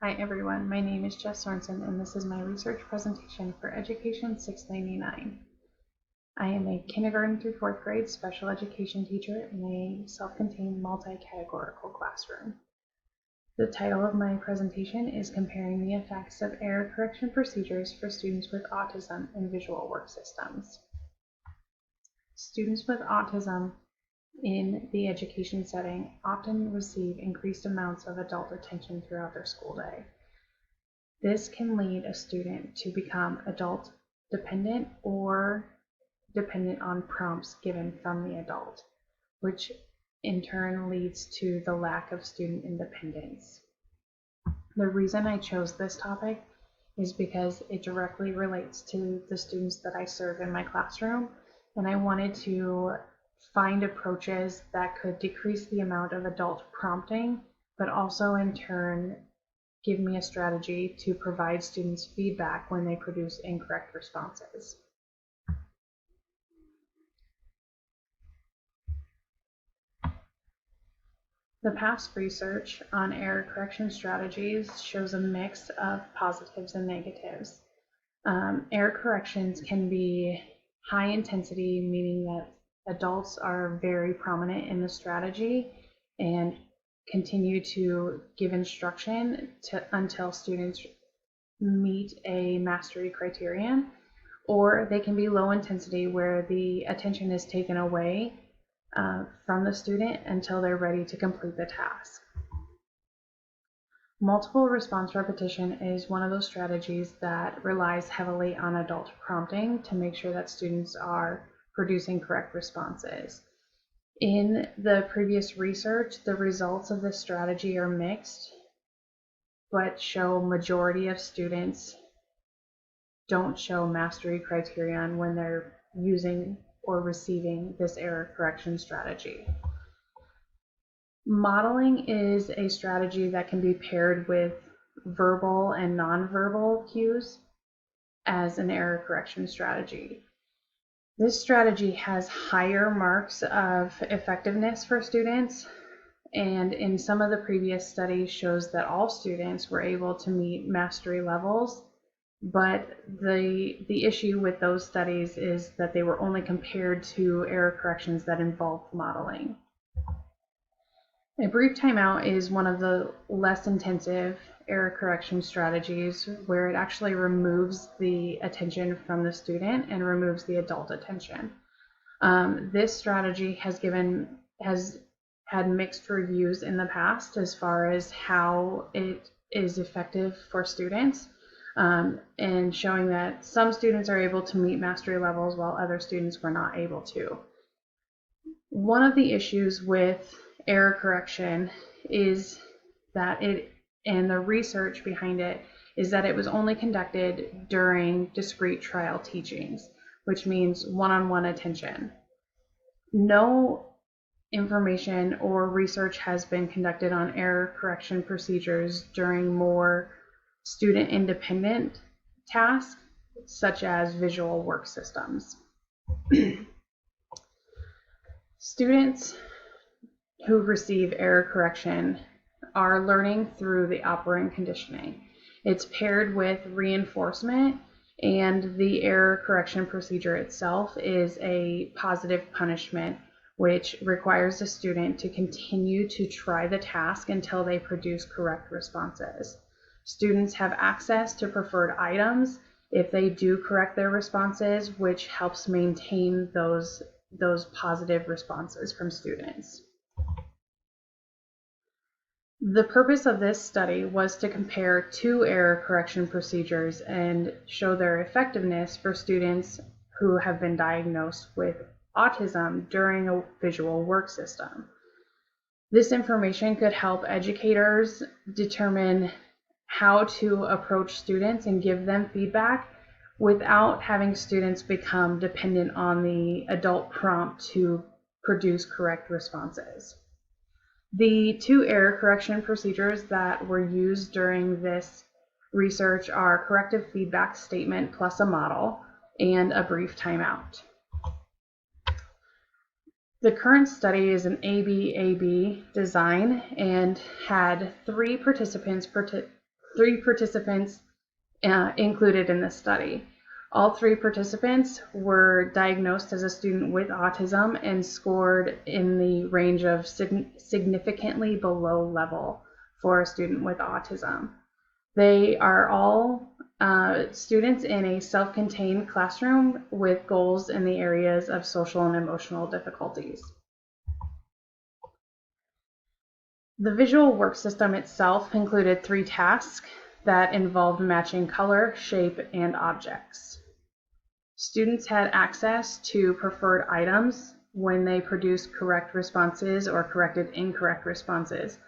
Hi everyone, my name is Jess Sorensen and this is my research presentation for Education 699. I am a kindergarten through 4th grade special education teacher in a self-contained multi-categorical classroom. The title of my presentation is Comparing the Effects of Error Correction Procedures for Students with Autism in Visual Work Systems. Students with autism in the education setting often receive increased amounts of adult attention throughout their school day. This can lead a student to become adult dependent or dependent on prompts given from the adult, which in turn leads to the lack of student independence. The reason I chose this topic is because it directly relates to the students that I serve in my classroom, and I wanted to find approaches that could decrease the amount of adult prompting, but also in turn give me a strategy to provide students feedback when they produce incorrect responses. The past research on error correction strategies shows a mix of positives and negatives. Error corrections can be high intensity, meaning that adults are very prominent in the strategy and continue to give instruction until students meet a mastery criterion, or they can be low intensity where the attention is taken away from the student until they're ready to complete the task. Multiple response repetition is one of those strategies that relies heavily on adult prompting to make sure that students are producing correct responses. In the previous research, the results of this strategy are mixed, but show majority of students don't show mastery criterion when they're using or receiving this error correction strategy. Modeling is a strategy that can be paired with verbal and nonverbal cues as an error correction strategy. This strategy has higher marks of effectiveness for students, and in some of the previous studies shows that all students were able to meet mastery levels, but the issue with those studies is that they were only compared to error corrections that involved modeling. A brief timeout is one of the less intensive error correction strategies where it actually removes the attention from the student and removes the adult attention. This strategy has had mixed reviews in the past as far as how it is effective for students, and showing that some students are able to meet mastery levels while other students were not able to. One of the issues with error correction is that and the research behind it is that it was only conducted during discrete trial teachings, which means one-on-one attention. No information or research has been conducted on error correction procedures during more student independent tasks, such as visual work systems. Students who receive error correction are learning through the operant conditioning. It's paired with reinforcement, and the error correction procedure itself is a positive punishment, which requires the student to continue to try the task until they produce correct responses. Students have access to preferred items if they do correct their responses, which helps maintain those positive responses from students. The purpose of this study was to compare two error correction procedures and show their effectiveness for students who have been diagnosed with autism during a visual work system. This information could help educators determine how to approach students and give them feedback without having students become dependent on the adult prompt to produce correct responses. The two error correction procedures that were used during this research are corrective feedback statement plus a model and a brief timeout. The current study is an ABAB design and had 3 participants three participants included in this study. All three participants were diagnosed as a student with autism and scored in the range of significantly below level for a student with autism. They are all students in a self-contained classroom with goals in the areas of social and emotional difficulties. The visual work system itself included 3 tasks that involved matching color, shape, and objects. Students had access to preferred items when they produced correct responses or corrected incorrect responses.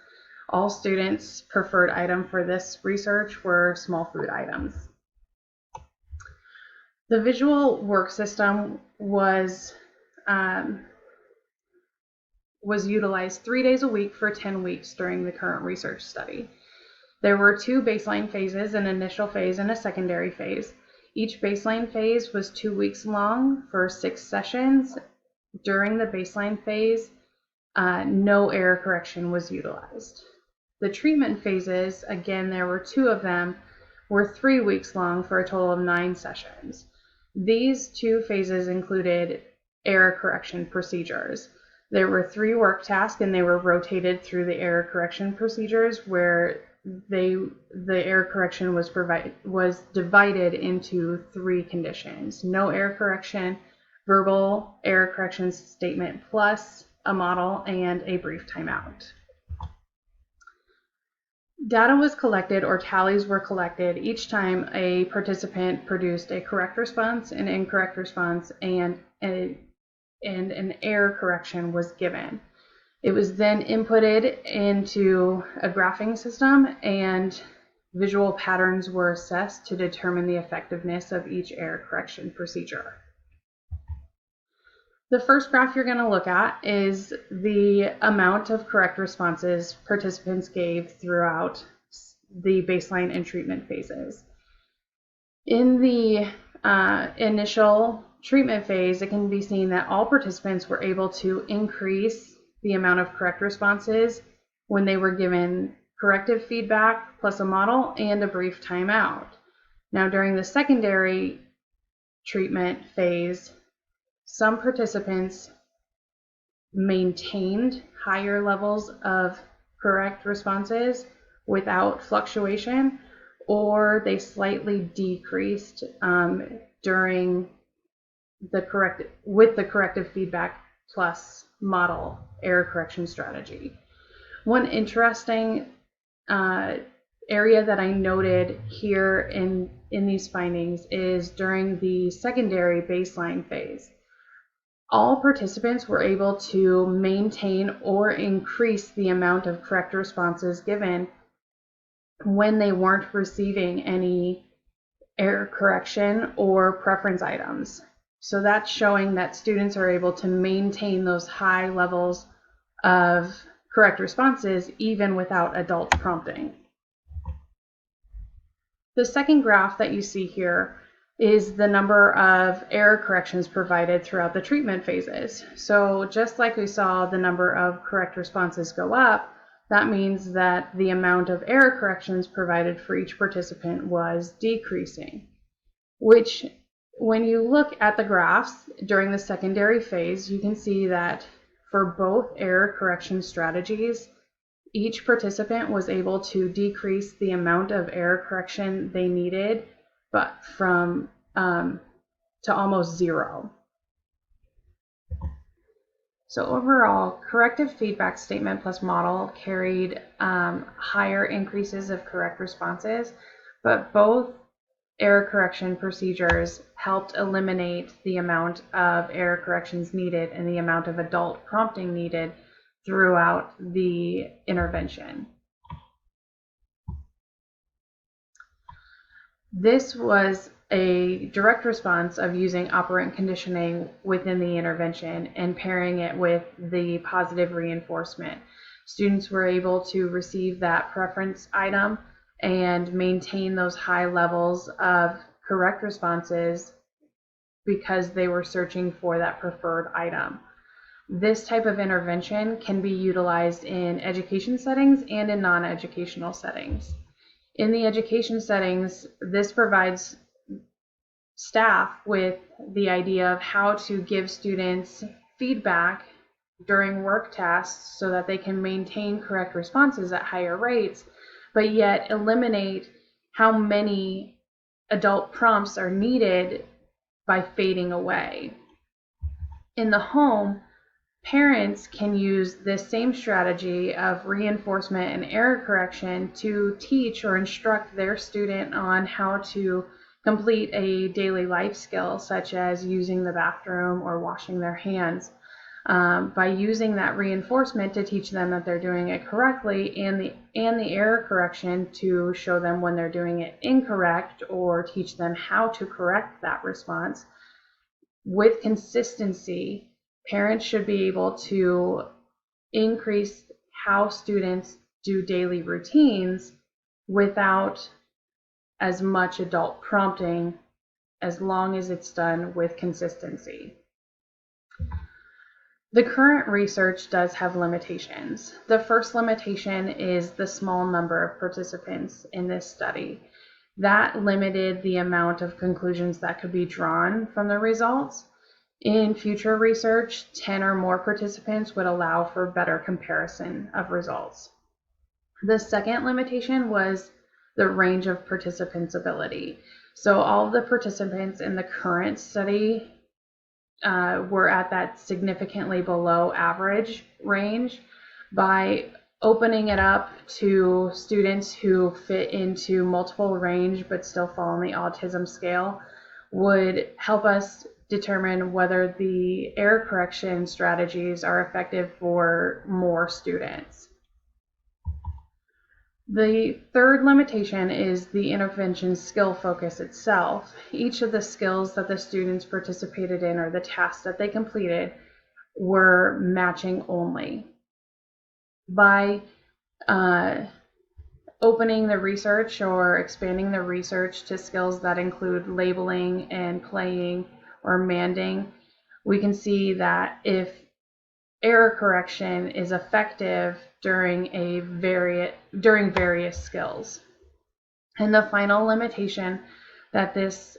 All students' preferred item for this research were small food items. The visual work system was utilized 3 days a week for 10 weeks during the current research study. There were 2 baseline phases, an initial phase and a secondary phase. Each baseline phase was 2 weeks long for 6 sessions. During the baseline phase, no error correction was utilized. The treatment phases, again, there were 2 of them, were 3 weeks long for a total of 9 sessions. These 2 phases included error correction procedures. There were 3 work tasks, and they were rotated through the error correction procedures, where the error correction was divided into 3 conditions: no error correction, verbal error correction statement plus a model, and a brief timeout. Data was collected, or tallies were collected, each time a participant produced a correct response, an incorrect response, and an error correction was given. It was then inputted into a graphing system, and visual patterns were assessed to determine the effectiveness of each error correction procedure. The first graph you're going to look at is the amount of correct responses participants gave throughout the baseline and treatment phases. In the initial treatment phase, it can be seen that all participants were able to increase the amount of correct responses when they were given corrective feedback plus a model and a brief timeout. Now, during the secondary treatment phase, some participants maintained higher levels of correct responses without fluctuation, or they slightly decreased during with the corrective feedback plus model error correction strategy. One interesting area that I noted here in these findings is during the secondary baseline phase. All participants were able to maintain or increase the amount of correct responses given when they weren't receiving any error correction or preference items. So that's showing that students are able to maintain those high levels of correct responses even without adult prompting. The second graph that you see here is the number of error corrections provided throughout the treatment phases. So just like we saw the number of correct responses go up, that means that the amount of error corrections provided for each participant was decreasing, which when you look at the graphs during the secondary phase, you can see that for both error correction strategies, each participant was able to decrease the amount of error correction they needed, but from to almost 0. So overall, corrective feedback statement plus model carried higher increases of correct responses, but both error correction procedures helped eliminate the amount of error corrections needed and the amount of adult prompting needed throughout the intervention. This was a direct response of using operant conditioning within the intervention and pairing it with the positive reinforcement. Students were able to receive that preference item and maintain those high levels of correct responses because they were searching for that preferred item. This type of intervention can be utilized in education settings and in non-educational settings. In the education settings, this provides staff with the idea of how to give students feedback during work tasks so that they can maintain correct responses at higher rates, but yet eliminate how many adult prompts are needed by fading away. In the home, parents can use this same strategy of reinforcement and error correction to teach or instruct their student on how to complete a daily life skill, such as using the bathroom or washing their hands. By using that reinforcement to teach them that they're doing it correctly, and the error correction to show them when they're doing it incorrect or teach them how to correct that response. With consistency, parents should be able to increase how students do daily routines without as much adult prompting, as long as it's done with consistency. The current research does have limitations. The first limitation is the small number of participants in this study. That limited the amount of conclusions that could be drawn from the results. In future research, 10 or more participants would allow for better comparison of results. The second limitation was the range of participants' ability. So all of the participants in the current study were at that significantly below average range. By opening it up to students who fit into multiple range but still fall on the autism scale would help us determine whether the error correction strategies are effective for more students. The third limitation is the intervention skill focus itself. Each of the skills that the students participated in or the tasks that they completed were matching only. By opening the research or expanding the research to skills that include labeling and playing or manding, we can see that if error correction is effective during various skills. And the final limitation that's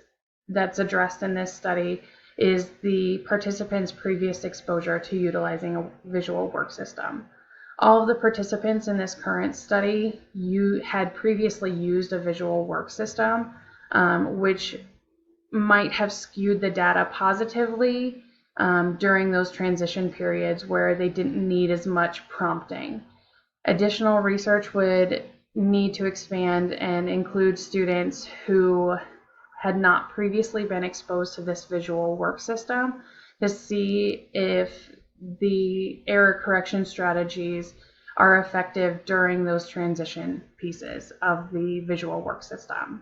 addressed in this study is the participants' previous exposure to utilizing a visual work system. All of the participants in this current study had previously used a visual work system, which might have skewed the data positively during those transition periods where they didn't need as much prompting. Additional research would need to expand and include students who had not previously been exposed to this visual work system to see if the error correction strategies are effective during those transition pieces of the visual work system.